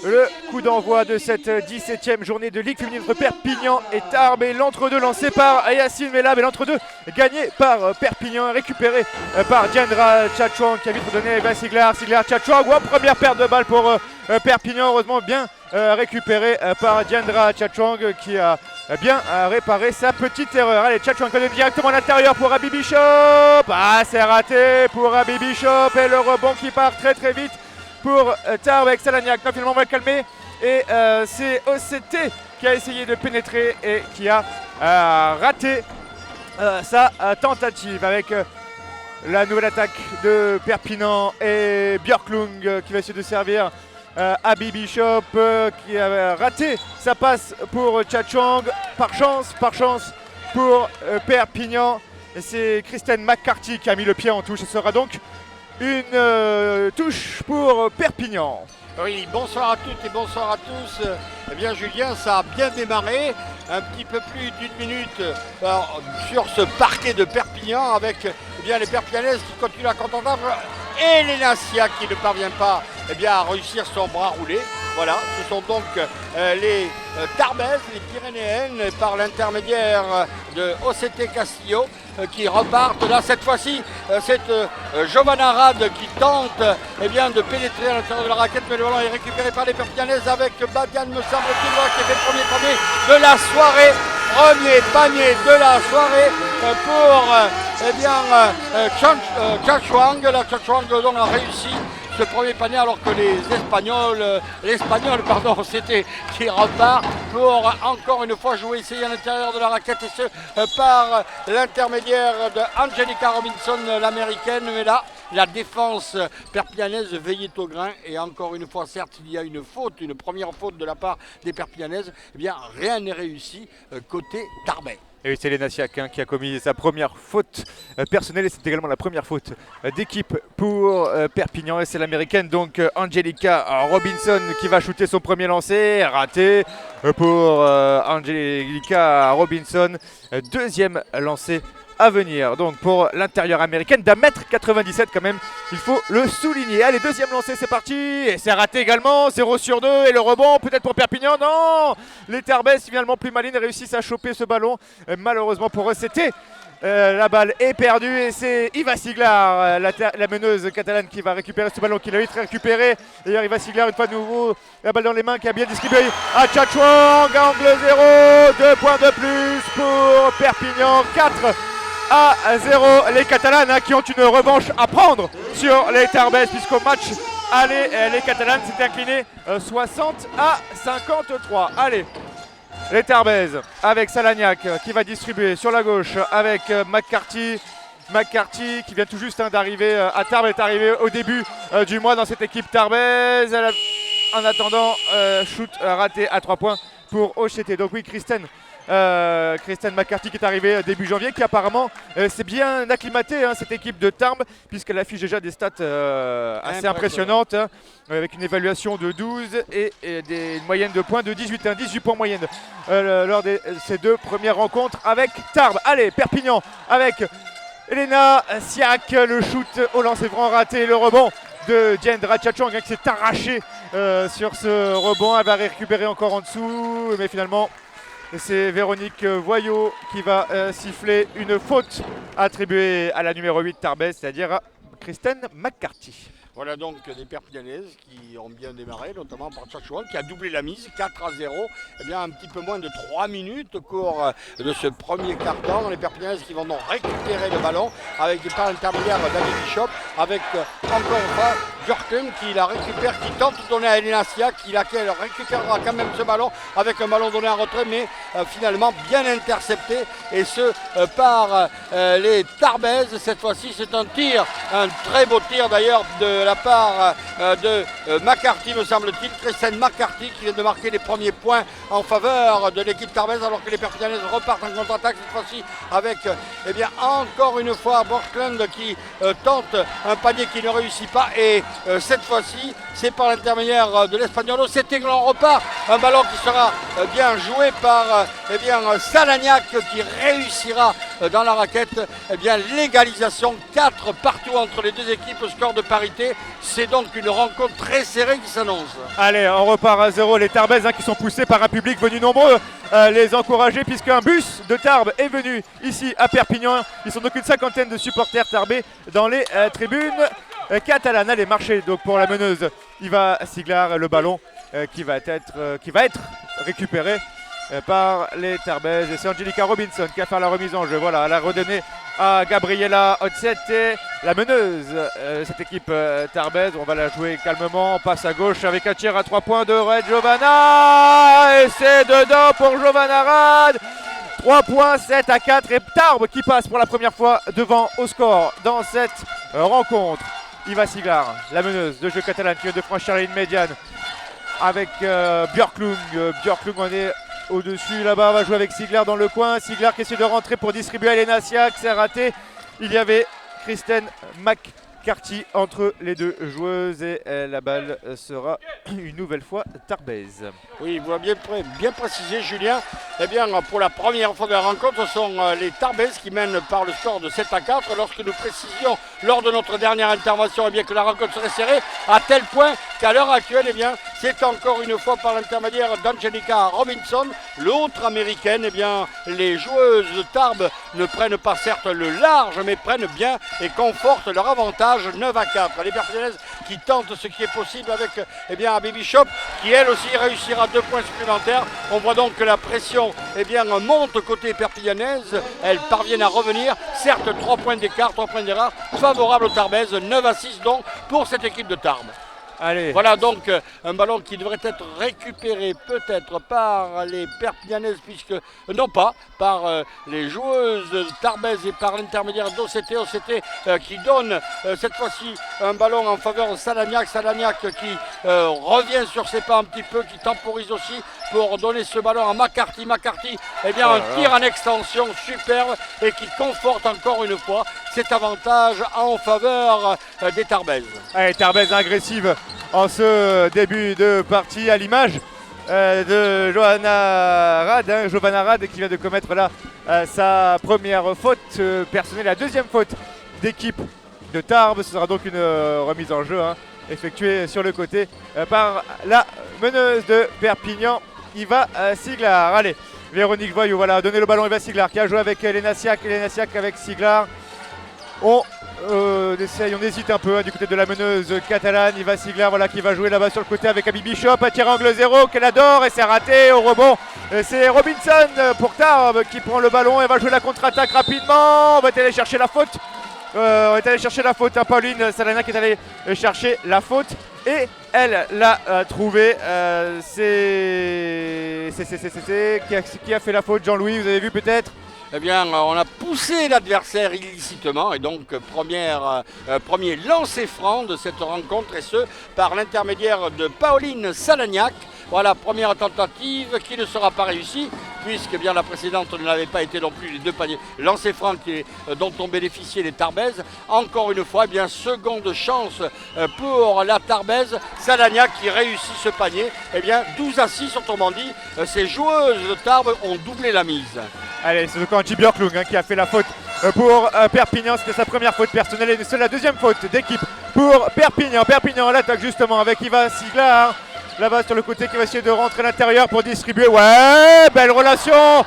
le coup d'envoi de cette 17e journée de Ligue féminine entre Perpignan et Tarbes. Et l'entre-deux lancé par Yacine Mellab et l'entre-deux gagné par Perpignan, récupéré par Diandra Tchatchouang qui a vite redonné à Eva Siglar. Tchatchouang, première perte de balle pour Perpignan, heureusement bien récupéré par Diandra Tchatchouang qui a bien réparé sa petite erreur. Allez, Tchatchouang connaît directement à l'intérieur pour Abby Bishop. Ah, c'est raté pour Abby Bishop et le rebond qui part très très vite pour Tarbes avec Salagnac. Non, finalement on va le calmer et c'est OCT qui a essayé de pénétrer et qui a raté sa tentative avec la nouvelle attaque de Perpignan et Björklund qui va essayer de servir Abby Bishop qui a raté sa passe pour Tchatchouang. Par chance pour Perpignan, c'est Kristen McCarthy qui a mis le pied en touche. Ce sera donc une touche pour Perpignan. Oui, bonsoir à toutes et bonsoir à tous. Eh bien Julien, ça a bien démarré, un petit peu plus d'une minute sur ce parquet de Perpignan avec les Perpignanaises qui continuent à contenter et Elena Sia qui ne parvient pas à réussir son bras roulé. Voilà, ce sont donc les Tarbaises, les Pyrénéennes, par l'intermédiaire de OCT Castillo qui repartent. Là, cette fois-ci, c'est Giovanna Rad qui tente de pénétrer à l'intérieur de la raquette, mais le ballon est récupéré par les Perpignanaises avec Badiane, me semble-t-il, qui fait le premier panier de la soirée. Premier panier de la soirée pour Tchatchouang. La Tchatchouang a réussi ce premier panier alors que l'Espagnol, c'était qui repart pour encore une fois jouer, essayer à l'intérieur de la raquette et ce par l'intermédiaire de Angelica Robinson, l'américaine. Mais là, la défense perpignanaise veillait au grain et encore une fois, certes, il y a une première faute de la part des Perpignanaises. Rien n'est réussi côté Tarbais. Et c'est Elena Siak qui a commis sa première faute personnelle et c'est également la première faute d'équipe pour Perpignan et c'est l'américaine donc Angelica Robinson qui va shooter son premier lancer, raté pour Angelica Robinson, deuxième lancer à venir donc pour l'intérieur américaine d'1m97 quand même, il faut le souligner. Allez, deuxième lancé, c'est parti et c'est raté également, 0 sur 2 et le rebond peut-être pour Perpignan, non, les Tarbaises finalement plus malines réussissent à choper ce ballon, malheureusement pour eux c'était la balle est perdue et c'est Eva Siglar, la meneuse catalane qui va récupérer ce ballon qu'il a vite récupéré. D'ailleurs Eva Siglar une fois de nouveau la balle dans les mains qui a bien distribué à Tchatchouang, angle 0, 2 points de plus pour Perpignan, 4-0, les Catalanes qui ont une revanche à prendre sur les Tarbaises puisqu'au match aller les Catalanes s'étaient inclinés 60-53. Allez, les Tarbaises avec Salagnac qui va distribuer sur la gauche avec McCarthy qui vient tout juste d'arriver à Tarbes, est arrivé au début du mois dans cette équipe tarbaise. En attendant, shoot raté à 3 points pour OCT. Donc oui, Kristen McCarthy qui est arrivée début janvier, qui apparemment s'est bien acclimatée cette équipe de Tarbes puisqu'elle affiche déjà des stats assez impressionnantes avec une évaluation de 12 et une moyenne de points de 18, 18 points moyenne lors de ces deux premières rencontres avec Tarbes. Allez, Perpignan avec Elena Siak, le shoot au lancer franc raté, le rebond de Diandra Tchatchouang qui s'est arraché sur ce rebond, elle va récupérer encore en dessous mais finalement c'est Véronique Voyot qui va siffler une faute attribuée à la numéro 8 Tarbais, c'est-à-dire à Kristen McCarthy. Voilà donc des Perpignanaises qui ont bien démarré, notamment par Tchatchouang qui a doublé la mise, 4-0. Un petit peu moins de 3 minutes au cours de ce premier quart-temps. Les Perpignanaises qui vont donc récupérer le ballon avec par l'intermédiaire d'Abby Bishop, avec encore une fois Björklund qui la récupère, qui tente de donner à Elena Sia, qui récupérera quand même ce ballon avec un ballon donné en retrait, mais finalement bien intercepté, et ce par les Tarbaises. Cette fois-ci, c'est un très beau tir d'ailleurs de la part de McCarthy, me semble-t-il, Kristen McCarthy qui vient de marquer les premiers points en faveur de l'équipe tarbaise, alors que les Perpignanaises repartent en contre-attaque cette fois-ci avec encore une fois Björklund qui tente un panier qui ne réussit pas, et cette fois-ci, c'est par l'intermédiaire de l'Espagnol. C'est Aiglon repart. Un ballon qui sera bien joué par Salagnac qui réussira dans la raquette. L'égalisation 4 partout entre les deux équipes, score de parité. C'est donc une rencontre très serrée qui s'annonce. Allez, on repart à 0. Les Tarbaises qui sont poussés par un public venu nombreux les encourager, puisqu'un bus de Tarbes est venu ici à Perpignan. Ils sont donc une cinquantaine de supporters tarbais dans les tribunes catalanes. Allez, marcher donc pour la meneuse Iva Siglar, le ballon qui va être récupéré par les Tarbaises. Et c'est Angelica Robinson qui a fait la remise en jeu. Voilà, elle a redonné à Gabriela Otzete, la meneuse cette équipe tarbaise. On va la jouer calmement. On passe à gauche avec un tir à 3 points de Red Giovanna. Et c'est dedans pour Giovanna Rad. 3 points, 7 à 4. Et Tarbes qui passe pour la première fois devant au score dans cette rencontre. Iva Siglar, la meneuse de jeu catalane qui vient de franchir la ligne médiane avec Björklund. Björklund, on est au-dessus là-bas, on va jouer avec Siglar dans le coin. Siglar qui essaie de rentrer pour distribuer à Elena Siak, c'est raté. Il y avait Kristen McCarthy entre les deux joueuses et la balle sera une nouvelle fois tarbaise. Oui, vous l'avez bien précisé, Julien. Pour la première fois de la rencontre, ce sont les Tarbaises qui mènent par le score de 7 à 4. Lorsque nous précisions lors de notre dernière intervention que la rencontre serait serrée, à tel point qu'à l'heure actuelle, c'est encore une fois par l'intermédiaire d'Angelica Robinson, l'autre américaine. Les joueuses de Tarbes ne prennent pas certes le large, mais prennent bien et confortent leur avantage 9 à 4. Les Perpignanaises qui tentent ce qui est possible avec Abby Bishop, qui elle aussi réussira 2 points supplémentaires. On voit donc que la pression monte côté perpignanaise. Elles parviennent à revenir. Certes, 3 points d'écart, 3 points d'erreur favorables aux Tarbaises. 9 à 6 donc pour cette équipe de Tarbes. Allez. Voilà donc un ballon qui devrait être récupéré peut-être par les Perpignanaises, puisque non pas par les joueuses tarbaises et par l'intermédiaire d'OCT. OCT qui donne cette fois-ci un ballon en faveur de Salagnac. Salagnac qui revient sur ses pas un petit peu, qui temporise aussi pour donner ce ballon à McCarthy. McCarthy, un tir en extension superbe et qui conforte encore une fois cet avantage en faveur des Tarbaises. Allez, Tarbaises agressive en ce début de partie, à l'image de Giovanna Rad qui vient de commettre là sa première faute personnelle, la deuxième faute d'équipe de Tarbes. Ce sera donc une remise en jeu effectuée sur le côté par la meneuse de Perpignan, Iva Siglar. Allez, Véronique Voyou, voilà, donner le ballon à Iva Siglar qui a joué avec Elena Siak avec Siglar. On hésite un peu du côté de la meneuse catalane. Iva Siglar, voilà, qui va jouer là-bas sur le côté avec Abby Bishop. Un tir angle 0 qu'elle adore et c'est raté. Au rebond, c'est Robinson pour Tarbes qui prend le ballon et va jouer la contre-attaque rapidement. On va aller chercher la faute. Pauline Salana qui est allée chercher la faute et elle l'a trouvée. Qui a fait la faute? Jean-Louis, vous avez vu peut-être? On a poussé l'adversaire illicitement et donc premier lancer franc de cette rencontre, et ce par l'intermédiaire de Pauline Salagnac. Voilà, première tentative qui ne sera pas réussie puisque la précédente ne l'avait pas été non plus. Les 2 paniers lancés francs dont ont bénéficié les Tarbaises. Encore une fois, seconde chance pour la Tarbaise. Salagnac qui réussit ce panier. 12 à 6, autrement dit, ces joueuses de Tarbes ont doublé la mise. Allez, c'est donc Angie Björklund qui a fait la faute pour Perpignan. C'était sa première faute personnelle et c'est la deuxième faute d'équipe pour Perpignan. Perpignan l'attaque justement avec Iva Siglar. Là-bas sur le côté qui va essayer de rentrer à l'intérieur pour distribuer. Ouais, belle relation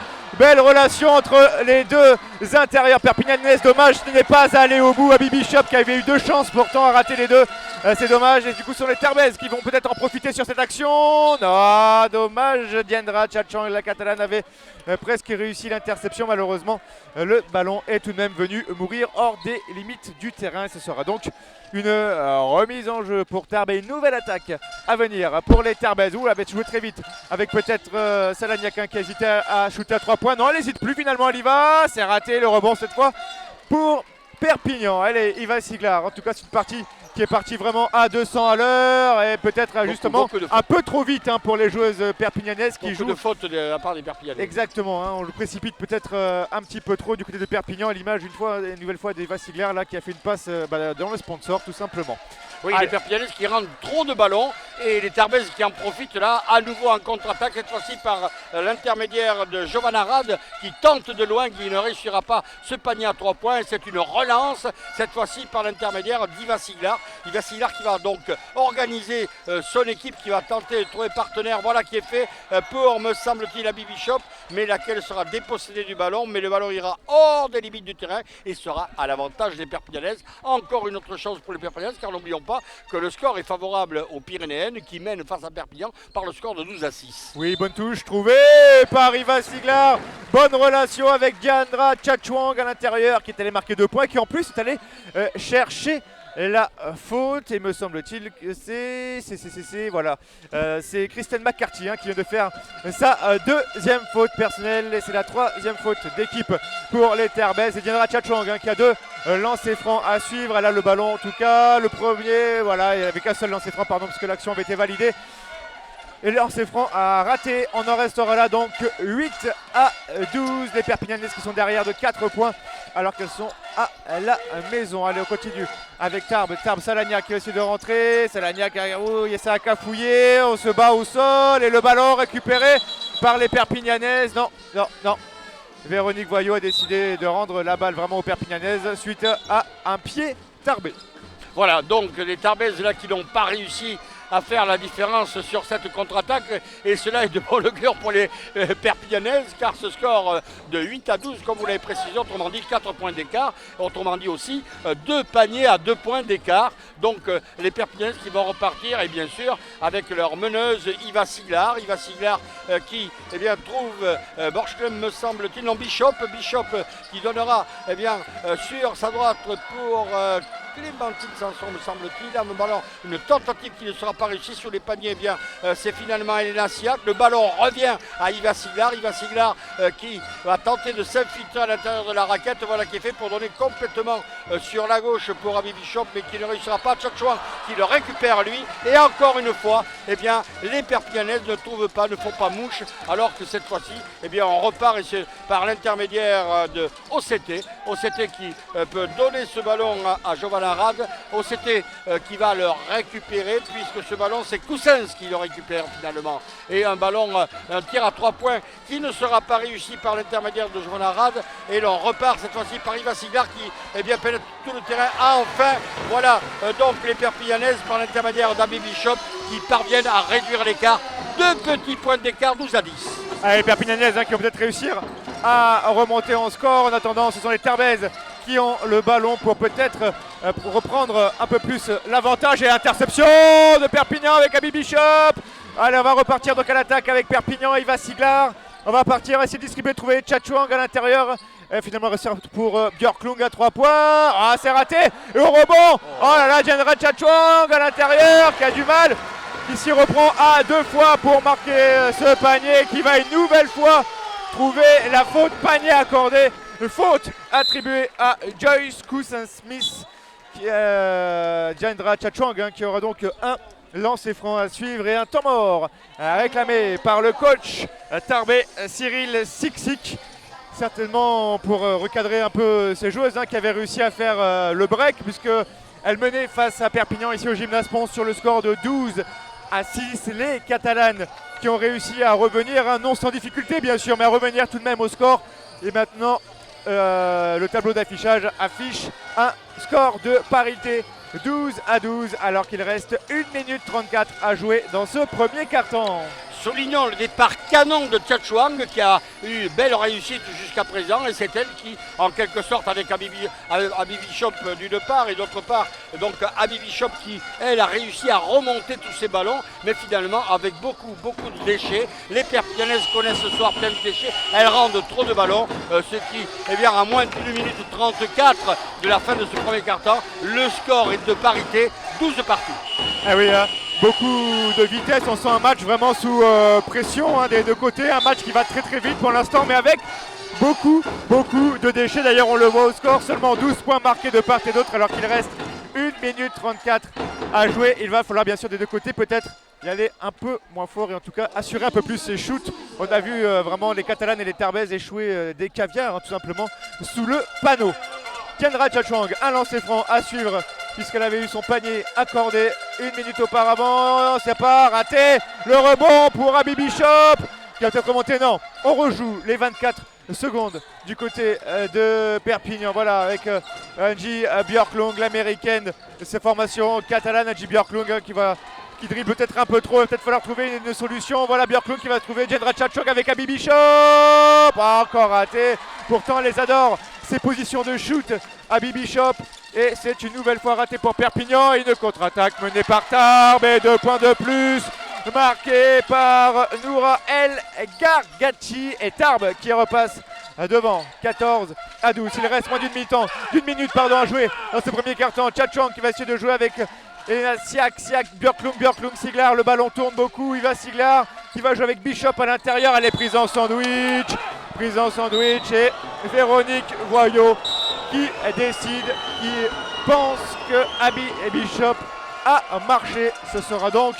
entre les deux intérieurs perpignanaises. Dommage, ce n'est pas allé au bout. Abby Bishop qui avait eu 2 chances pourtant à rater les 2. C'est dommage. Et du coup, ce sont les Tarbaises qui vont peut-être en profiter sur cette action. Non, dommage. Diandra Tchachang, la Catalane, avait presque réussi l'interception. Malheureusement, le ballon est tout de même venu mourir hors des limites du terrain. Ce sera donc une remise en jeu pour Tarbes et une nouvelle attaque à venir pour les Tarbaises. Ouh, elle avait joué très vite avec peut-être Salagnac qui hésitait à shooter à 3 points. Non, elle n'hésite plus finalement, elle y va. C'est raté, le rebond cette fois pour Perpignan. Allez, Iva Siglar. En tout cas, c'est une partie qui est parti vraiment à 200 à l'heure et peut-être justement un peu trop vite pour les joueuses perpignanaises qui jouent. De faute de la part des Perpignanais. Exactement, on le précipite peut-être un petit peu trop du côté de Perpignan, à l'image une nouvelle fois d'Eva Sigler là qui a fait une passe dans le sponsor tout simplement. Oui, les Perpignanaises qui rendent trop de ballons et les Tarbaises qui en profitent là, à nouveau en contre-attaque, cette fois-ci par l'intermédiaire de Giovanna Rad qui tente de loin, qui ne réussira pas ce panier à 3 points. C'est une relance, cette fois-ci par l'intermédiaire d'Iva Siglar. Iva Siglar qui va donc organiser son équipe, qui va tenter de trouver partenaire. Voilà qui est fait pour, me semble-t-il, Abby Bishop, mais laquelle sera dépossédée du ballon. Mais le ballon ira hors des limites du terrain et sera à l'avantage des Perpignanaises. Encore une autre chose pour les Perpignanaises, car n'oublions pas que le score est favorable aux Pyrénéennes qui mènent face à Perpignan par le score de 12-6. Oui, bonne touche trouvée par Iva Siglar. Bonne relation avec Diandra Chachwang à l'intérieur qui est allé marquer 2 points, qui en plus est allé chercher la faute, et me semble-t-il que c'est Kristen McCarthy qui vient de faire sa deuxième faute personnelle, et c'est la 3e faute d'équipe pour les Tarbaises. Et Diandra Chachwang qui a 2 lancers francs à suivre. Elle a le ballon en tout cas, le premier, voilà, il n'y avait qu'un seul lancer franc parce que l'action avait été validée. Et le lancer franc a raté. On en restera là donc 8-12. Les Perpignanaises qui sont derrière de 4 points alors qu'elles sont à la maison. Allez, on continue avec Tarbes. Salagnac qui essaie de rentrer. Salagnac, il essaie à cafouiller. On se bat au sol et le ballon récupéré par les Perpignanaises. Non. Véronique Voyot a décidé de rendre la balle vraiment aux Perpignanaises suite à un pied tarbé. Voilà, donc les Tarbaises là qui n'ont pas réussi à faire la différence sur cette contre-attaque, et cela est de bon augure pour les Perpignanaises, car ce score de 8-12, comme vous l'avez précisé, autrement dit 4 points d'écart, autrement dit aussi 2 paniers à 2 points d'écart. Donc les Perpignanaises qui vont repartir, et bien sûr avec leur meneuse Iva Siglar qui trouve Borchlem, me semble-t-il, non, Bishop qui donnera sur sa droite pour Clémentine Sanson, me semble-t-il, un ballon, une tentative qui ne sera pas réussie sur les paniers. C'est finalement Elena Siak. Le ballon revient à Iva Siglar qui va tenter de s'infiltrer à l'intérieur de la raquette. Voilà qui est fait pour donner complètement sur la gauche pour Abby Bishop, mais qui ne réussira pas. Chachouan qui le récupère lui, et encore une fois les Perpignanaises ne font pas mouche, alors que cette fois-ci on repart, et c'est par l'intermédiaire de OCT qui peut donner ce ballon à Giovanna Rad. OCT qui va le récupérer, puisque ce ballon c'est Coussens qui le récupère finalement, et un tir à 3 points qui ne sera pas réussi par l'intermédiaire de Giovanna Rad, et l'on repart cette fois-ci par Iva Siglar qui pénètre tout le terrain. Enfin voilà donc les Perpignanaises par l'intermédiaire d'Abby Bishop qui parviennent à réduire l'écart, 2 petits points d'écart, 12-10. Les Perpignanaises qui vont peut-être réussir à remonter en score. En attendant, ce sont les Tarbaises qui ont le ballon pour peut-être reprendre un peu plus l'avantage. Et interception de Perpignan avec Abby Bishop. Allez, on va repartir donc à l'attaque avec Perpignan et Iva Siglar. On va partir, essayer de distribuer, trouver Chachwang à l'intérieur. Et finalement, il reste pour Björklund à 3 points. Ah, c'est raté. Et au rebond, oh là là, Diandra Chachwang à l'intérieur qui a du mal, qui s'y reprend à 2 fois pour marquer ce panier, qui va une nouvelle fois trouver la faute, panier accordé. Faute attribuée à Joyce Cousin-Smith. Diandra Chachwang qui aura donc un lancer franc à suivre et un temps mort réclamé par le coach tarbais Cyril Siksik. Certainement pour recadrer un peu ces joueuses qui avaient réussi à faire le break, puisqu'elles menaient face à Perpignan ici au Gymnase Pons sur le score de 12-6. Les Catalanes qui ont réussi à revenir, non sans difficulté bien sûr, mais à revenir tout de même au score. Et maintenant le tableau d'affichage affiche un score de parité 12-12 alors qu'il reste 1 minute 34 à jouer dans ce premier quart-temps. Soulignons le départ canon de Chachwang qui a eu belle réussite jusqu'à présent, et c'est elle qui, en quelque sorte, avec Abby Bishop d'une part, et d'autre part, donc Abby Bishop qui, elle, a réussi à remonter tous ses ballons, mais finalement avec beaucoup de déchets. Les Perpignanaises connaissent ce soir plein de déchets, elles rendent trop de ballons, ce qui, à moins d'1 minute 34 de la fin de ce premier quart-temps, le score est de parité, 12 partout. Ah oui, beaucoup de vitesse, on sent un match vraiment sous pression des deux côtés, un match qui va très vite pour l'instant, mais avec beaucoup de déchets. D'ailleurs on le voit au score, seulement 12 points marqués de part et d'autre alors qu'il reste 1 minute 34 à jouer. Il va falloir bien sûr des deux côtés peut-être y aller un peu moins fort et en tout cas assurer un peu plus ses shoots. On a vu vraiment les Catalanes et les Tarbes échouer des caviars tout simplement sous le panneau. Kendra Chachwang, un lancer franc à suivre puisqu'elle avait eu son panier accordé une minute auparavant. C'est pas raté. Le rebond pour Abby Bishop qui va peut-être remonter. Non, on rejoue les 24 secondes du côté de Perpignan. Voilà, avec Angie Björklund, l'américaine de ses formations catalane. Angie Björklund qui dribble peut-être un peu trop. Il va peut-être falloir trouver une solution. Voilà Björklund qui va trouver Kendra Chachwang avec Abby Bishop. Pas encore raté. Pourtant, elle les adore. Ses positions de shoot, Abby Bishop. Et c'est une nouvelle fois raté pour Perpignan. Une contre-attaque menée par Tarbes. Et 2 points de plus. Marqué par Noura El Gargachi et Tarbes qui repasse devant 14 à 12. Il reste moins d'une minute à jouer dans ce premier quart-temps. Chachwang qui va essayer de jouer avec Elena Siak, Björklund, Siglar. Le ballon tourne beaucoup. Il va Siglar qui va jouer avec Bishop à l'intérieur. Elle est prise en sandwich. Et Véronique Voyot qui décide, qui pense que Abby et Bishop a marché. Ce sera donc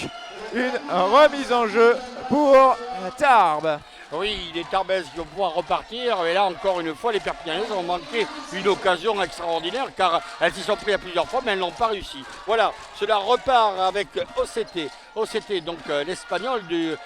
une remise en jeu pour Tarbes. Oui, les Tarbes qui vont pouvoir repartir. Et là, encore une fois, les Perpignanaises ont manqué une occasion extraordinaire car elles s'y sont prises à plusieurs fois, mais elles n'ont pas réussi. Voilà, cela repart avec OCT, donc l'espagnol de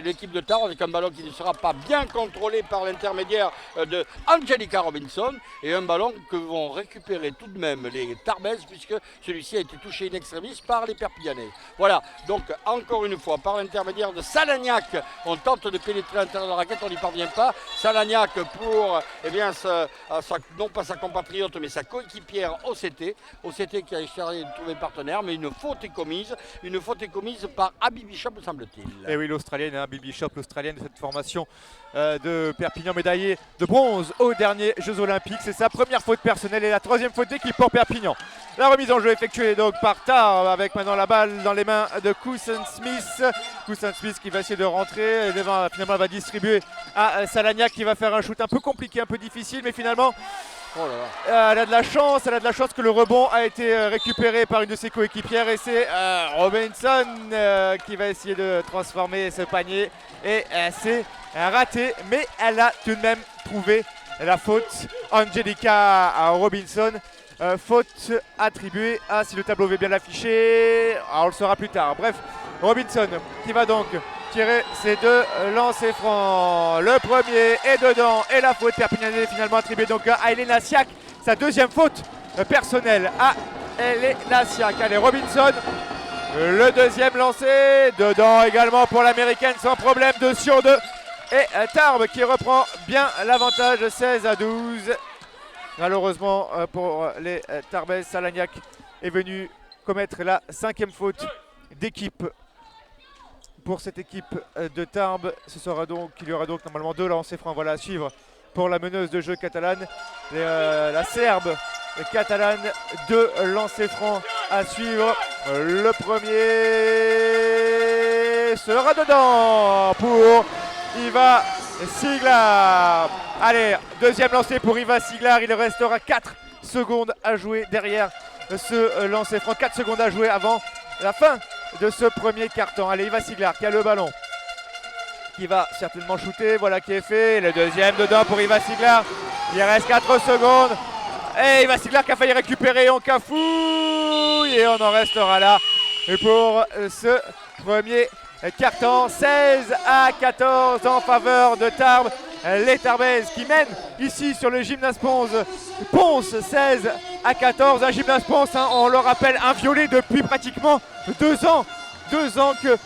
l'équipe de Tarbes, avec un ballon qui ne sera pas bien contrôlé par l'intermédiaire de Angelica Robinson et un ballon que vont récupérer tout de même les Tarbes puisque celui-ci a été touché in extremis par les Perpignanais. Voilà, donc encore une fois, par l'intermédiaire de Salagnac, on tente de pénétrer à l'intérieur de la raquette, on n'y parvient pas. Salagnac pour, non pas sa compatriote, mais sa coéquipière OCT qui a essayé de trouver partenaire, mais une faute est commise par Abby Bishop, semble-t-il. Et oui, l'Australienne, Abby Bishop, l'Australienne de cette formation de Perpignan, médaillée de bronze aux derniers Jeux Olympiques. C'est sa première faute personnelle et la troisième faute d'équipe pour Perpignan. La remise en jeu effectuée donc par Tarbes avec maintenant la balle dans les mains de Cousin Smith qui va essayer de rentrer. Et finalement, elle va distribuer à Salagnac qui va faire un shoot un peu compliqué, un peu difficile, mais finalement elle a de la chance que le rebond a été récupéré par une de ses coéquipières et c'est Robinson qui va essayer de transformer ce panier et c'est raté, mais elle a tout de même trouvé la faute. Angelica Robinson, faute attribuée à, si le tableau veut bien l'afficher, on le saura plus tard. Bref, Robinson qui va donc tirer ses deux lancers francs. Le premier est dedans et la faute Perpignanaise finalement attribuée donc à Elena Siak. Sa deuxième faute personnelle à Elena Siak. Allez, Robinson, le deuxième lancé, dedans également pour l'américaine sans problème, 2 sur 2. Et Tarbes qui reprend bien l'avantage, 16 à 12. Malheureusement pour les Tarbes, Salagnac est venu commettre la 5e faute d'équipe. Pour cette équipe de Tarbes, il y aura donc normalement 2 lancers francs. Voilà à suivre pour la meneuse de jeu catalane. La Serbe catalane, 2 lancers francs à suivre. Le premier sera dedans pour Iva Siglar. Allez, deuxième lancer pour Iva Siglar. Il restera 4 secondes à jouer derrière ce lancer franc. 4 secondes à jouer avant la fin de ce premier quart-temps. Allez, Iva Siglar qui a le ballon, qui va certainement shooter. Voilà qui est fait. Le deuxième dedans pour Iva Siglar. Il reste 4 secondes. Et Iva Siglar qui a failli récupérer. On cafouille et on en restera là pour ce premier quart-temps. 16 à 14 en faveur de Tarbes. Les Tarbaises qui mènent ici sur le Gymnase Ponce 16 à 14. Un Gymnase Ponce, on le rappelle, inviolé depuis pratiquement 2 ans. 2 ans que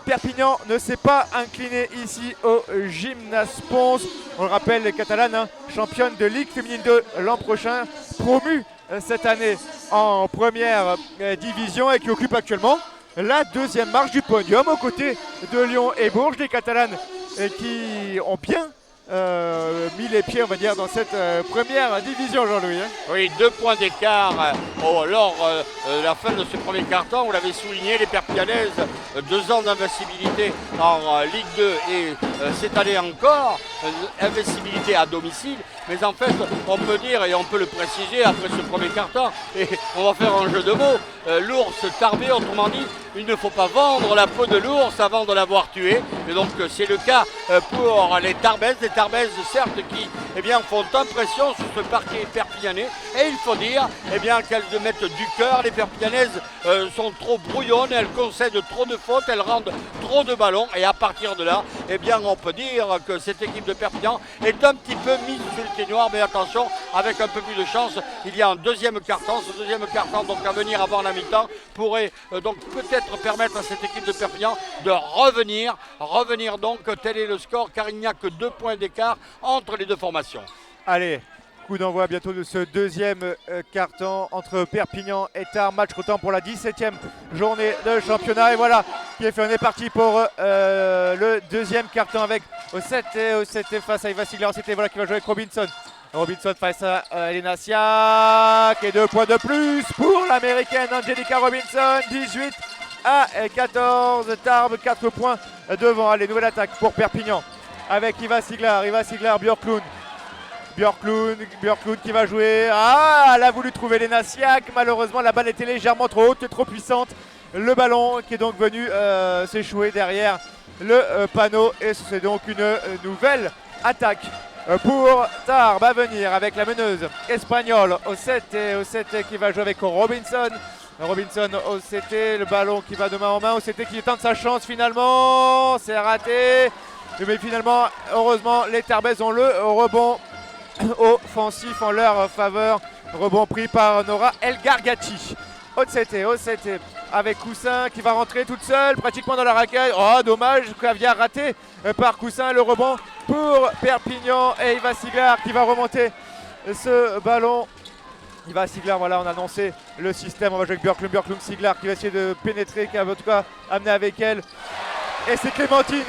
Perpignan ne s'est pas incliné ici au Gymnase Ponce. On le rappelle, les Catalanes, championnes de Ligue féminine 2 l'an prochain, promues cette année en première division et qui occupent actuellement la 2e marche du podium aux côtés de Lyon et Bourges. Les Catalanes qui ont bien mis les pieds, on va dire, dans cette première division, Jean-Louis. Oui, 2 points d'écart lors de la fin de ce premier quart-temps. Vous l'avez souligné, les Perpignanaises, 2 ans d'invincibilité en Ligue 2 et cette année encore, invincibilité à domicile. Mais en fait, on peut dire, et on peut le préciser après ce premier carton, et on va faire un jeu de mots, l'ours tarbé, autrement dit, il ne faut pas vendre la peau de l'ours avant de l'avoir tué. Et donc c'est le cas pour les tarbaises certes qui font impression sur ce parquet perpignanais. Et il faut dire qu'elles mettent du cœur. Les perpignanaises sont trop brouillonnes, elles concèdent trop de fautes, elles rendent trop de ballons. Et à partir de là, on peut dire que cette équipe de Perpignan est un petit peu mise sur le pied noir. Mais attention, avec un peu plus de chance, il y a un deuxième carton. Ce deuxième carton donc à venir avant la mi-temps pourrait donc peut-être permettre à cette équipe de Perpignan de revenir donc, tel est le score car il n'y a que 2 points d'écart entre les deux formations. Allez, coup d'envoi bientôt de ce deuxième carton entre Perpignan et Tarbes, match comptant pour la 17e journée de championnat et voilà qui est fait, on est parti pour le deuxième carton avec Osete face à Iva Sigler. Osete voilà qui va jouer avec Robinson face à Elena Siak et 2 points de plus pour l'américaine Angelica Robinson. 18-14, Tarbes 4 points devant. Allez, nouvelle attaque pour Perpignan avec Iva Sigler, Björklund qui va jouer. Ah, elle a voulu trouver Elena Siak. Malheureusement, la balle était légèrement trop haute et trop puissante. Le ballon qui est donc venu s'échouer derrière le panneau. Et c'est donc une nouvelle attaque pour Tarbes à venir avec la meneuse espagnole Osete qui va jouer avec Robinson, Osete, le ballon qui va de main en main. Osete qui tente sa chance finalement. C'est raté. Mais finalement, heureusement, les Tarbaises ont le rebond offensif en leur faveur. Rebond pris par Nora El Gargati. Osete avec Coussin qui va rentrer toute seule pratiquement dans la raquette. Oh dommage, caviar raté par Coussin. Le rebond pour Perpignan et Iva Sigler qui va remonter ce ballon. Iva Sigler, voilà, on a annoncé le système. On va jouer avec Björklund Sigler qui va essayer de pénétrer, qui va en tout cas amener avec elle. Et c'est Clémentine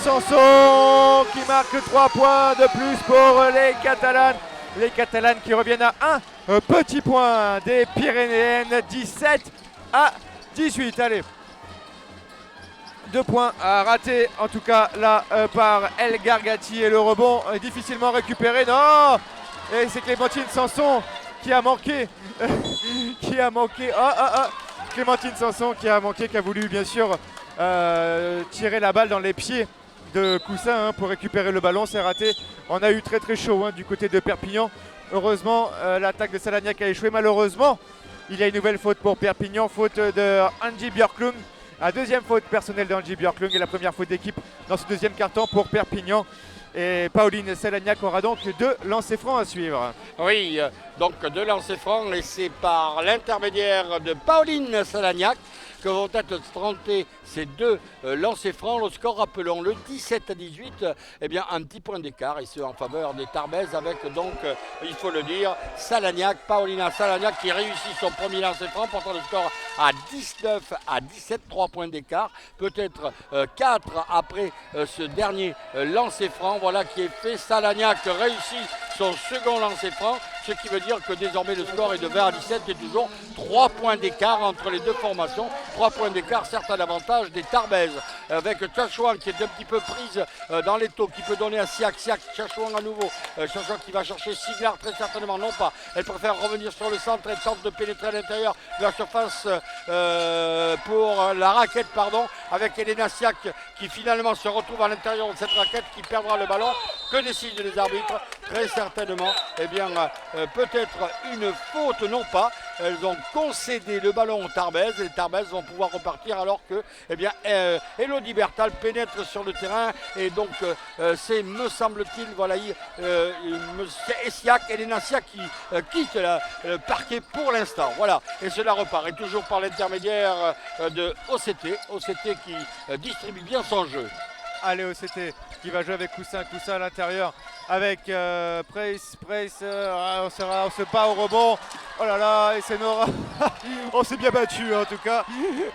Sanson qui marque 3 points de plus pour les Catalanes. Les Catalanes qui reviennent à un petit point des Pyrénéennes, 17-18. Allez, 2 points ratés en tout cas là par El Gargati et le rebond difficilement récupéré. Non, et c'est Clémentine Sanson qui a manqué. Clémentine Sanson qui a voulu bien sûr tirer la balle dans les pieds de Coussin pour récupérer le ballon. C'est raté. On a eu très chaud du côté de Perpignan. Heureusement, l'attaque de Salagnac a échoué. Malheureusement, il y a une nouvelle faute pour Perpignan. Faute de Angie Björklund. La deuxième faute personnelle d'Angie Björklund et la première faute d'équipe dans ce deuxième carton pour Perpignan. Et Pauline Salagnac aura donc 2 lancers francs à suivre. Oui, donc 2 lancers francs et c'est par l'intermédiaire de Pauline Salagnac que vont être tentés ces 2 lancers francs. Le score, rappelons-le, 17-18, un petit point d'écart et c'est en faveur des Tarbaises avec donc, il faut le dire, Paulina Salagnac qui réussit son premier lancer franc, portant le score à 19-17, 3 points d'écart, peut-être 4 après ce dernier lancer franc, voilà qui est fait. Salagnac réussit son second lancer franc, ce qui veut dire que désormais le score est de 20-17 et toujours 3 points d'écart entre les deux formations. 3 points d'écart, certes à l'avantage des Tarbaises, avec Chachouan qui est un petit peu prise dans les taux, qui peut donner à Siak, Chachouan à nouveau, Chachouan qui va chercher Sigler, très certainement non pas, elle préfère revenir sur le centre, elle tente de pénétrer à l'intérieur de la surface pour la raquette, avec Elena Siak qui finalement se retrouve à l'intérieur de cette raquette, qui perdra le ballon. Que décident les arbitres? Très certainement, peut-être une faute, non pas. Elles ont concédé le ballon aux Tarbaises et les Tarbaises vont pouvoir repartir alors que Elodie Bertal pénètre sur le terrain et donc c'est, me semble-t-il, voilà, Elena Siak qui quitte le parquet pour l'instant. Voilà, et cela repart. Et toujours par l'intermédiaire de OCT qui distribue bien son jeu. Allez, OCT qui va jouer avec Coussin à l'intérieur avec Price, on se bat au rebond. Oh là là, et c'est Nora. On s'est bien battu en tout cas.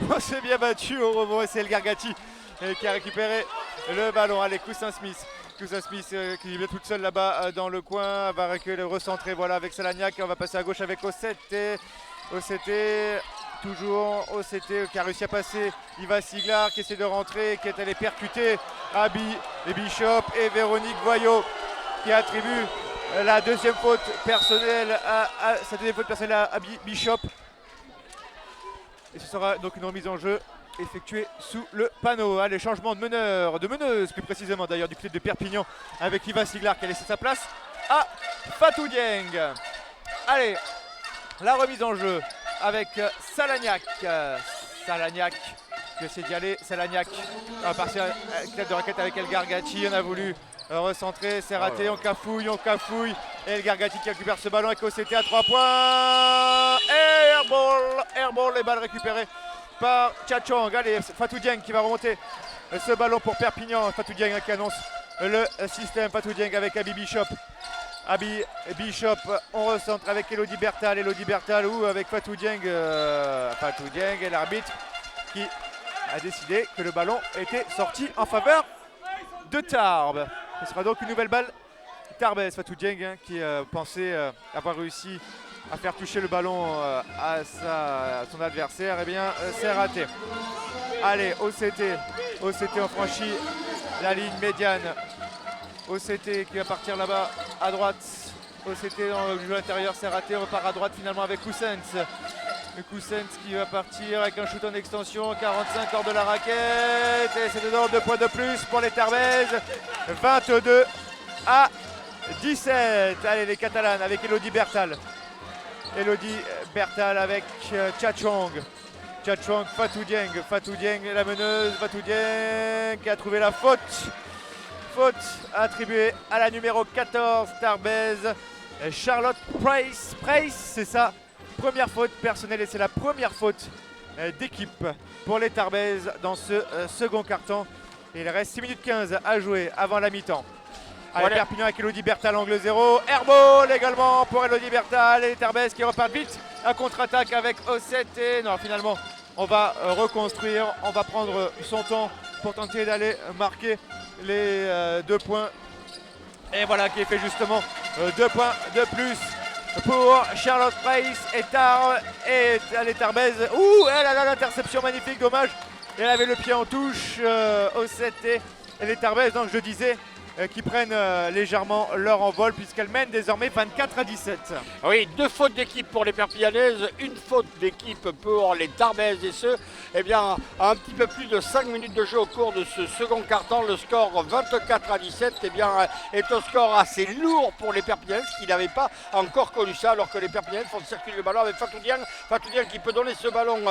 On s'est bien battu au rebond et c'est El Gargati qui a récupéré le ballon. Allez, Coussin Smith qui est toute seule là-bas dans le coin, va recentrer, voilà, avec Salagnac. On va passer à gauche avec OCT. Toujours OCT qui a réussi à passer. Iva Sigler qui essaie de rentrer, qui est allé percuter Abby et Bishop et Véronique Voyot qui attribue la deuxième faute personnelle sa deuxième faute personnelle à Bishop. Et ce sera donc une remise en jeu effectuée sous le panneau. Allez, changement de meneur, de meneuse plus précisément d'ailleurs du côté de Perpignan avec Iva Siglar qui a laissé sa place à Fatou Dieng. Allez, la remise en jeu avec Salagnac. Salagnac qui essaie d'y aller. Salagnac va partir clap de raquette avec El Gargati. On a voulu recentrer, c'est raté, on cafouille. Et El Gargati qui récupère ce ballon avec OCT à 3 points. Et airball, les balles récupérées par Tchachong. Allez, Fatou Dieng qui va remonter ce ballon pour Perpignan. Fatou Dieng qui annonce le système. Fatou Dieng avec Abby Bishop. Abby Bishop, on recentre avec Elodie Bertal ou avec Fatou Dieng. Fatou Dieng et l'arbitre qui a décidé que le ballon était sorti en faveur de Tarbes. Ce sera donc une nouvelle balle Tarbes. Fatou Dieng qui pensait avoir réussi à faire toucher le ballon à son adversaire. Eh bien, c'est raté. Allez, OCT on franchit la ligne médiane. OCT qui va partir là-bas à droite. OCT dans le jeu intérieur, c'est raté. On repart à droite finalement avec Coussens. Coussens qui va partir avec un shoot en extension. 45 hors de la raquette. Et c'est dedans, 2 points de plus pour les Tarbaises. 22 à 17. Allez, les Catalanes avec Elodie Bertal. Elodie Bertal avec Tchachong. Tchachong, Fatou Dieng, la meneuse. Fatou Dieng qui a trouvé la faute. Faute attribuée à la numéro 14 Tarbaise, Charlotte Price, c'est ça, première faute personnelle et c'est la première faute d'équipe pour les Tarbaises dans ce second quart-temps. Il reste 6 minutes 15 à jouer avant la mi-temps. Allez, voilà. Perpignan avec Elodie Bertal, angle 0, airball également pour Elodie Bertal et les Tarbaises qui repartent vite à contre-attaque avec OCT. Non, finalement on va reconstruire, on va prendre son temps pour tenter d'aller marquer les 2 points. Et voilà qui est fait justement 2 points de plus pour Charlotte Price et Tarbes et les Tarbaises. Ouh, elle a l'interception magnifique, dommage. Elle avait le pied en touche au 7T. Et les Tarbaises, donc je disais, qui prennent légèrement leur envol puisqu'elles mènent désormais 24 à 17. Oui, 2 fautes d'équipe pour les Perpignanaises, une faute d'équipe pour les Tarbaises et ce, eh bien, un petit peu plus de 5 minutes de jeu au cours de ce second quart-temps. Le score 24 à 17 eh bien, est un score assez lourd pour les Perpignanaises qui n'avaient pas encore connu ça alors que les Perpignanaises font circuler le ballon avec Fatou Dieng qui peut donner ce ballon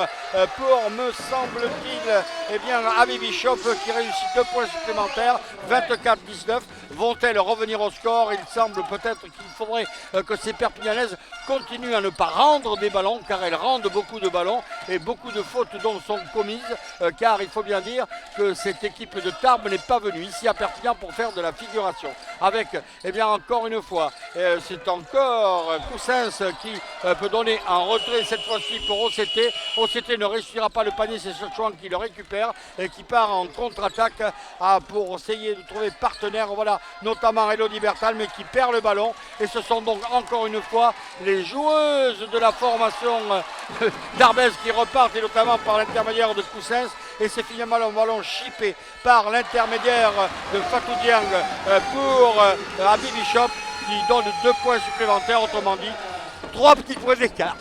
pour, me semble-t-il, eh bien, Abby Bishop qui réussit 2 points supplémentaires, 24-19. Vont-elles revenir au score? Il semble peut-être qu'il faudrait que ces Perpignanaises continuent à ne pas rendre des ballons car elles rendent beaucoup de ballons et beaucoup de fautes dont sont commises car il faut bien dire que cette équipe de Tarbes n'est pas venue ici à Perpignan pour faire de la figuration. Avec, eh bien, encore une fois, c'est encore Coussens qui peut donner un retrait cette fois-ci pour OCT. OCT ne réussira pas le panier, c'est Chouan qui le récupère et qui part en contre-attaque pour essayer de trouver partenaire. Voilà, notamment Elodie Bertal, mais qui perd le ballon. Et ce sont donc encore une fois les joueuses de la formation d'Arbès qui repartent, et notamment par l'intermédiaire de Coussens. Et c'est finalement un ballon chippé par l'intermédiaire de Fatou Dieng pour Abby Bishop qui donne 2 points supplémentaires, autrement dit 3 petits points d'écart.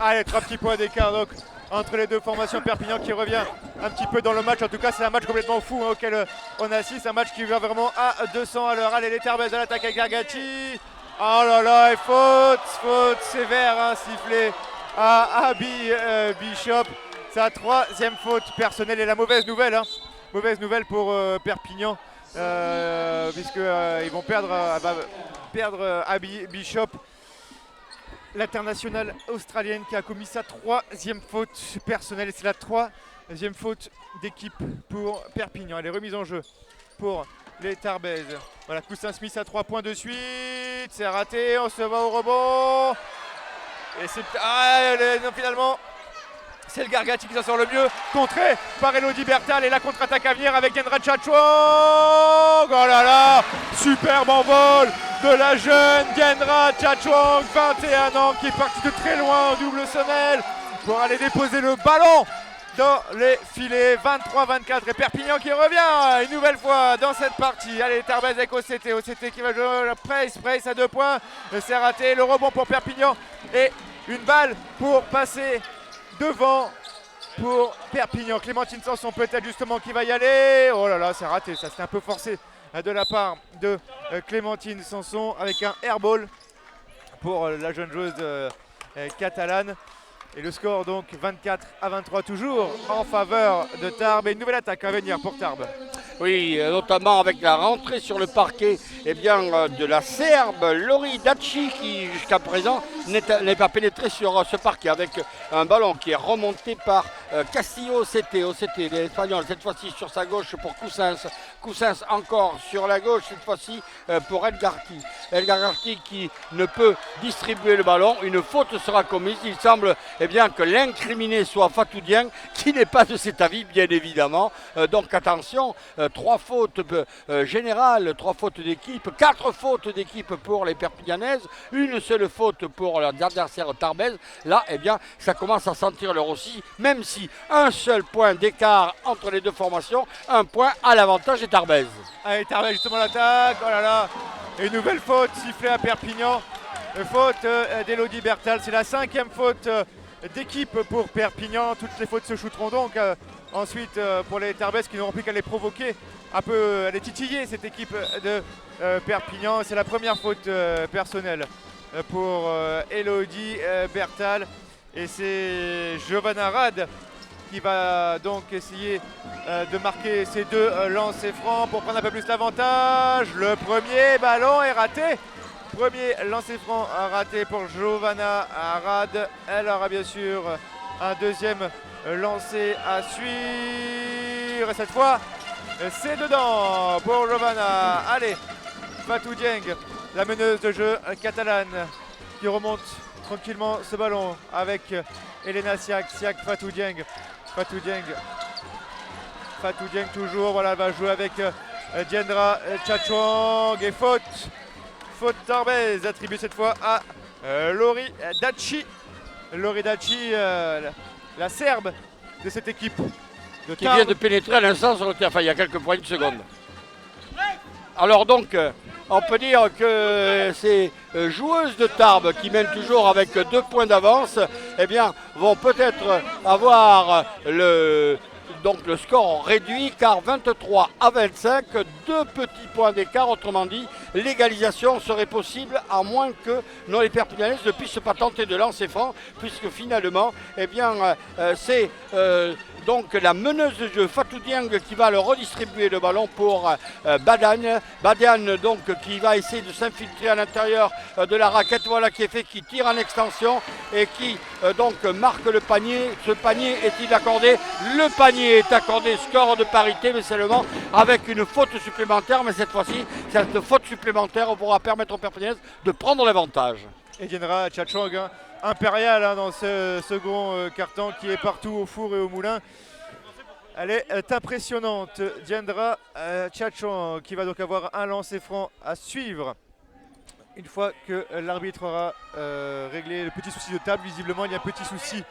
Allez, 3 petits points d'écart donc entre les deux formations. Perpignan qui revient un petit peu dans le match. En tout cas, c'est un match complètement fou auquel on assiste. Un match qui vient vraiment à 200 à l'heure. Allez, les Tarbaises à l'attaque avec Gargati. Oh là là, et faute sévère, sifflée à Abby Bishop. Sa 3e faute personnelle et la mauvaise nouvelle. Mauvaise nouvelle pour Perpignan. Puisqu'ils vont perdre Abby Bishop, l'internationale australienne qui a commis sa 3e faute personnelle. Et c'est la 3e faute d'équipe pour Perpignan. Elle est remise en jeu pour les Tarbaises. Voilà, Coussin Smith à 3 points de suite. C'est raté, on se va au rebond. Et c'est... non, finalement, c'est le Gargati qui s'en sort le mieux. Contré par Elodie Bertal et la contre-attaque à venir avec Diandra Tchachong. Oh là là, superbe envol de la jeune Diandra Tchachong, 21 ans, qui est partie de très loin en double semelle pour aller déposer le ballon dans les filets. 23-24 et Perpignan qui revient une nouvelle fois dans cette partie. Allez, Tarbes avec OCT. OCT qui va jouer la Price à 2 points. C'est raté. Le rebond pour Perpignan et une balle pour passer devant pour Perpignan. Clémentine Sanson peut-être justement qui va y aller. Oh là là, c'est raté. Ça c'était un peu forcé de la part de Clémentine Sanson avec un airball pour la jeune joueuse catalane. Et le score donc 24-23 toujours en faveur de Tarbes. Et une nouvelle attaque à venir pour Tarbes. Oui, notamment avec la rentrée sur le parquet de la Serbe Lori Daci qui jusqu'à présent n'est pas pénétré sur ce parquet avec un ballon qui est remonté par Castillo OCT, l'Espagnol, cette fois-ci sur sa gauche pour Coussins. Coussins encore sur la gauche, cette fois-ci pour Elgarty. Elgarty qui ne peut distribuer le ballon. Une faute sera commise. Il semble que l'incriminé soit Fatou Dieng, qui n'est pas de cet avis, bien évidemment. Donc attention, 3 fautes générales, 3 fautes d'équipe, 4 fautes d'équipe pour les Perpignanaises, une seule faute pour leurs adversaires tarbaises. Là, ça commence à sentir leur aussi, même si un seul point d'écart entre les deux formations, un point à l'avantage des Tarbaises. Allez, Tarbes justement l'attaque, oh là là, une nouvelle faute sifflée à Perpignan. Faute d'Elodie Bertal, c'est la 5e faute d'équipe pour Perpignan. Toutes les fautes se shooteront donc ensuite pour les Tarbes qui n'auront plus qu'à les provoquer, un peu à les titiller cette équipe de Perpignan. C'est la première faute personnelle pour Elodie Bertal et c'est Giovanna Rad qui va donc essayer de marquer ces 2 lancers francs pour prendre un peu plus l'avantage. Le premier ballon est raté. Premier lancer franc raté pour Giovanna Rad. Elle aura bien sûr un deuxième lancer à suivre. Et cette fois, c'est dedans pour Giovanna. Allez, Fatou Dieng, la meneuse de jeu catalane, qui remonte tranquillement ce ballon avec Elena Siak. Fatou Dieng. Fatou Dieng toujours. Voilà, elle va jouer avec Diendra Tchatchouang. Et faute Tarbes attribuée cette fois à Lori Daci. Lori Daci, la Serbe de cette équipe de qui vient de pénétrer à l'instant sur le terrain, il y a quelques points de seconde. Alors donc, on peut dire que ces joueuses de Tarbes qui mènent toujours avec 2 points d'avance, vont peut-être avoir le score réduit car 23-25, 2 petits points d'écart, autrement dit, l'égalisation serait possible à moins que les Perpignanaises ne puissent pas tenter de lancer franc puisque finalement, c'est donc la meneuse de jeu Fatou Dieng qui va le redistribuer le ballon pour Badian. Badian donc qui va essayer de s'infiltrer à l'intérieur de la raquette, voilà qui est fait, qui tire en extension et qui donc marque le panier. Ce panier est-il accordé? Le panier est accordé, score de parité, mais seulement avec une faute supplémentaire. Mais cette fois-ci, cette faute supplémentaire pourra permettre aux Perpignanaises de prendre l'avantage. Et Diendra Tchatchouang, impérial dans ce second carton, qui est partout au four et au moulin. Elle est impressionnante, Diendra Tchatchouang, qui va donc avoir un lancer franc à suivre. Une fois que l'arbitre aura réglé le petit souci de table, visiblement il y a un petit souci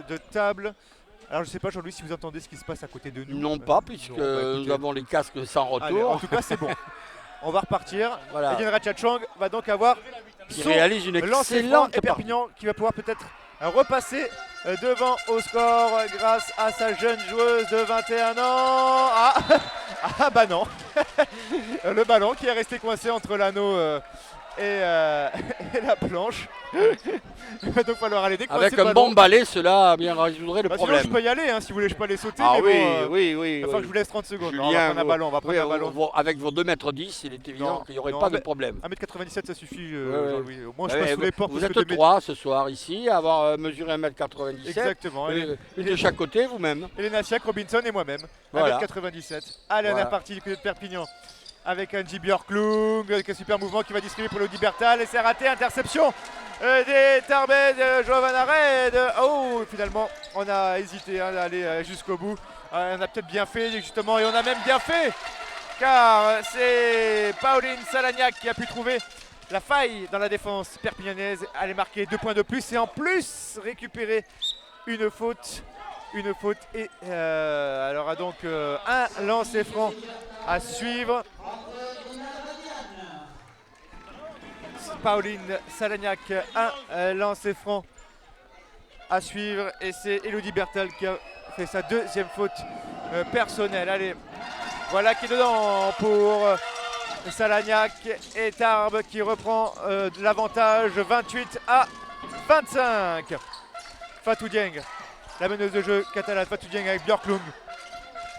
de table. Alors je ne sais pas, Jean-Louis, si vous entendez ce qui se passe à côté de nous. Non pas, puisque nous avons les casques sans retour. Allez, en tout cas c'est bon. On va repartir. Voilà. Et Diendra Tchatchouang va donc avoir qui réalise une excellente et Perpignan qui va pouvoir peut-être repasser devant au score grâce à sa jeune joueuse de 21 ans. Ah bah non. Le ballon qui est resté coincé entre l'anneau et la planche. Il va donc falloir aller décoincer avec un bon balai, cela résoudrait le problème. Sinon je peux y aller si vous voulez, je peux aller sauter. Ah mais oui. Enfin, je vous laisse 30 secondes. Julien, on va prendre un ballon. Avec vos 2,10 m, il est évident qu'il n'y aurait pas de problème. 1,97 m ça suffit, Jean-Louis. Au moins je passe sous les portes. Vous êtes 3 ce soir ici, à avoir mesuré 1,97 m. Exactement. Une de chaque côté, vous-même. Elena Siak, Robinson et moi-même. Voilà. 1,97 m. Allez, on est parti du côté de Perpignan. Avec Angie Björklund, avec un super mouvement qui va distribuer pour Elodie Bertal. Et c'est raté, interception des Tarbes, Giovanna Rad. Oh, finalement, on a hésité d'aller jusqu'au bout. On a peut-être bien fait, justement, et on a même bien fait. Car c'est Pauline Salagnac qui a pu trouver la faille dans la défense perpignanaise. Aller marquer 2 points de plus et en plus récupérer une faute une faute et elle aura donc un lancer franc à suivre. Pauline Salagnac, un lancer franc à suivre et c'est Elodie Bertal qui a fait sa deuxième faute personnelle. Allez, voilà qui est dedans pour Salagnac et Tarbes qui reprend l'avantage 28 à 25. Fatou Dieng, la meneuse de jeu catalane, Fatou Dieng avec Björklund.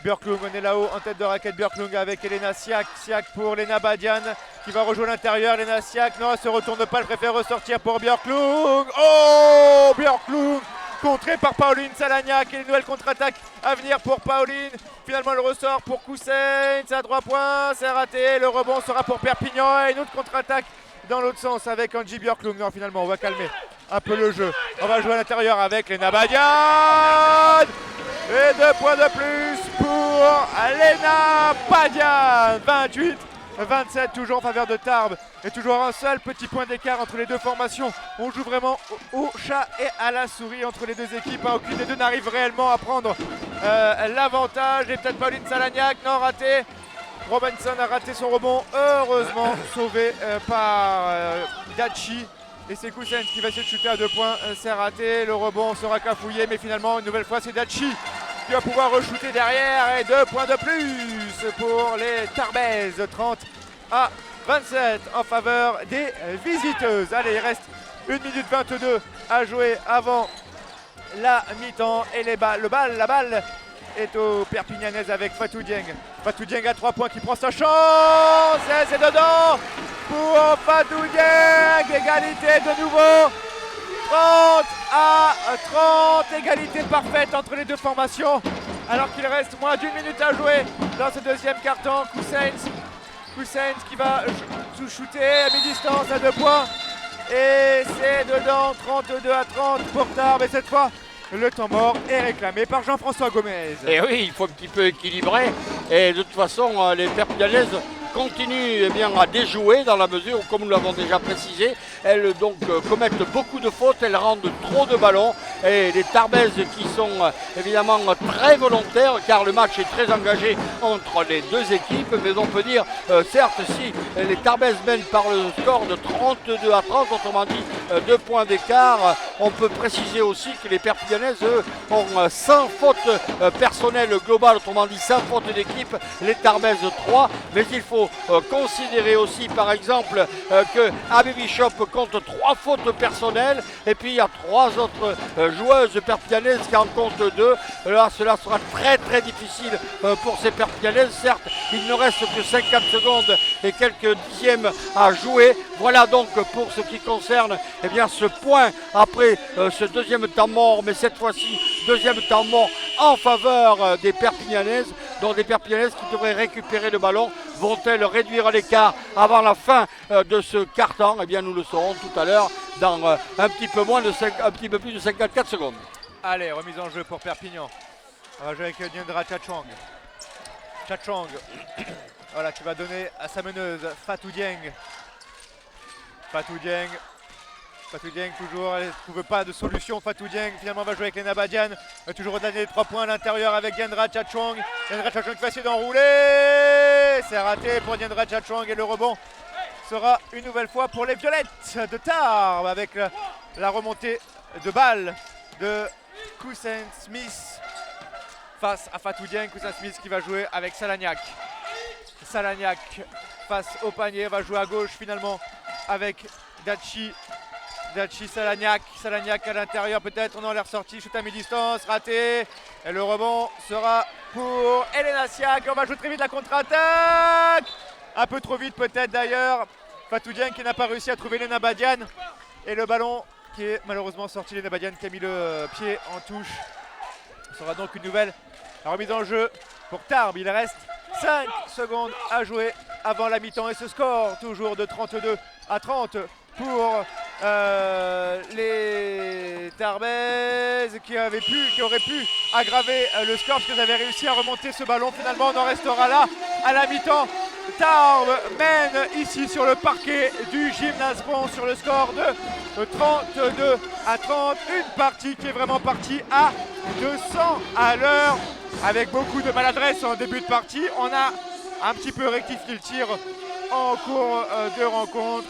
Björklund, on est là-haut en tête de raquette. Björklund avec Elena Siak. Siak pour Lena Badian qui va rejoindre l'intérieur. Lena Siak, non, elle se retourne pas, elle préfère ressortir pour Björklund. Oh, Björklund contré par Pauline Salagnac et une nouvelle contre-attaque à venir pour Pauline. Finalement, le ressort pour Coussens, c'est à 3 points, c'est raté. Le rebond sera pour Perpignan et une autre contre-attaque dans l'autre sens avec Angie Björklund. Non, finalement, on va calmer un peu le jeu. On va jouer à l'intérieur avec Lena Badian. Et 2 points de plus pour Lena Badian. 28-27, toujours en faveur de Tarbes. Et toujours un seul petit point d'écart entre les deux formations. On joue vraiment au chat et à la souris entre les deux équipes. Aucune des deux n'arrive réellement à prendre l'avantage. Et peut-être Pauline Salagnac, non, raté. Robinson a raté son rebond, heureusement sauvé par Dachi. Et c'est Coussens qui va essayer de shooter à 2 points, c'est raté. Le rebond sera cafouillé, mais finalement, une nouvelle fois, c'est Dachi qui va pouvoir re-shooter derrière. Et 2 points de plus pour les Tarbaises, 30 à 27 en faveur des visiteuses. Allez, il reste 1 minute 22 à jouer avant la mi-temps. Et la balle est au Perpignanais avec Fatou Dieng. Fatou Dieng à 3 points qui prend sa chance. Et c'est dedans pour Fatou Dieng. Égalité de nouveau. 30 à 30. Égalité parfaite entre les deux formations. Alors qu'il reste moins d'1 minute à jouer dans ce deuxième quart-temps. Coussens qui va shooter à mi-distance à 2 points. Et c'est dedans. 32 à 30 pour Tarbes. Et cette fois, le temps mort est réclamé par Jean-François Gomez. Et oui, il faut un petit peu équilibrer. Et de toute façon, les Perpignanaises continuent à déjouer dans la mesure où, comme nous l'avons déjà précisé, elles donc commettent beaucoup de fautes, elles rendent trop de ballons. Et les Tarbaises qui sont évidemment très volontaires car le match est très engagé entre les deux équipes. Mais on peut dire, certes, si les Tarbaises mènent par le score de 32 à 30, autrement dit 2 points d'écart, on peut préciser aussi que les Perpignanaises ont 100 fautes personnelles globales, autrement dit 100 fautes d'équipe, les Tarbaises 3. Mais il faut considérer aussi par exemple que Abbé Bishop compte 3 fautes personnelles et puis il y a 3 autres joueuses perpignanaises qui en comptent 2. Là, cela sera très très difficile pour ces Perpignanaises. Certes, il ne reste que 50 secondes et quelques dixièmes à jouer. Voilà donc pour ce qui concerne ce point après ce deuxième temps mort, mais cette fois-ci deuxième temps mort en faveur des Perpignanaises. Donc des Perpignanaises qui devraient récupérer le ballon. Vont-elles réduire l'écart avant la fin de ce quart-temps? Eh bien, nous le saurons tout à l'heure dans un petit peu plus de 54 secondes. Allez, remise en jeu pour Perpignan. On va jouer avec Diendra Tchachang. Tchachang, voilà, qui va donner à sa meneuse Fatou Dieng. Fatou Dieng toujours, elle ne trouve pas de solution. Fatou Dieng finalement va jouer avec Lena Badian. Toujours au-delà des 3 points à l'intérieur avec Diendra Tchachang. Diendra Tchachang qui va essayer d'enrouler. C'est raté pour Diendra Tchachang et le rebond sera une nouvelle fois pour les Violettes de Tarbes avec la remontée de balle de Coussens Smith face à Fatou Dieng. Coussens Smith qui va jouer avec Salagnac. Salagnac face au panier, va jouer à gauche finalement avec Dachi Salagnac à l'intérieur peut-être, on en l'air sorti, shoot à mi-distance, raté. Et le rebond sera pour Elena Siak. On va jouer très vite la contre-attaque. Un peu trop vite peut-être d'ailleurs. Fatou Dieng qui n'a pas réussi à trouver Lena Badian. Et le ballon qui est malheureusement sorti. Lena Badian qui a mis le pied en touche. Ce sera donc une nouvelle remise en jeu pour Tarbes. Il reste 5 secondes à jouer avant la mi-temps. Et ce score toujours de 32 à 30 pour les Tarbaises qui auraient pu aggraver le score parce qu'elles avaient réussi à remonter ce ballon. Finalement, on en restera là à la mi-temps Tarbes mène ici sur le parquet du Gymnase Pont sur le score de 32 à 30. Une partie qui est vraiment partie à 200 à l'heure avec beaucoup de maladresse en début de partie. On a un petit peu rectifié le tir en cours de rencontre.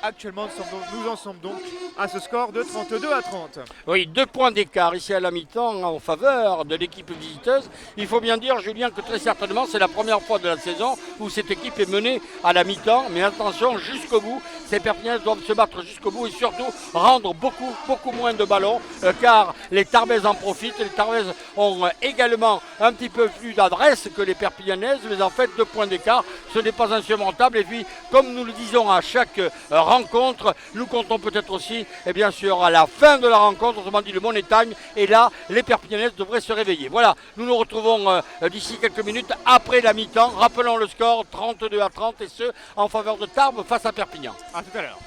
Actuellement, nous en sommes donc à ce score de 32 à 30. Oui, 2 points d'écart ici à la mi-temps en faveur de l'équipe visiteuse. Il faut bien dire, Julien, que très certainement, c'est la première fois de la saison où cette équipe est menée à la mi-temps. Mais attention, jusqu'au bout, ces Perpignanais doivent se battre jusqu'au bout et surtout rendre beaucoup moins de ballons car les Tarbaises en profitent. Les Tarbaises ont également un petit peu plus d'adresse que les Perpignanaises, mais en fait, 2 points d'écart, ce n'est pas insurmontable. Et puis, comme nous le disons à chaque rencontre, nous comptons peut-être aussi, et bien sûr, à la fin de la rencontre, autrement dit le money time, et là, les Perpignanaises devraient se réveiller. Voilà, nous nous retrouvons d'ici quelques minutes après la mi-temps. Rappelons le score, 32 à 30, et ce, en faveur de Tarbes face à Perpignan. À tout à l'heure.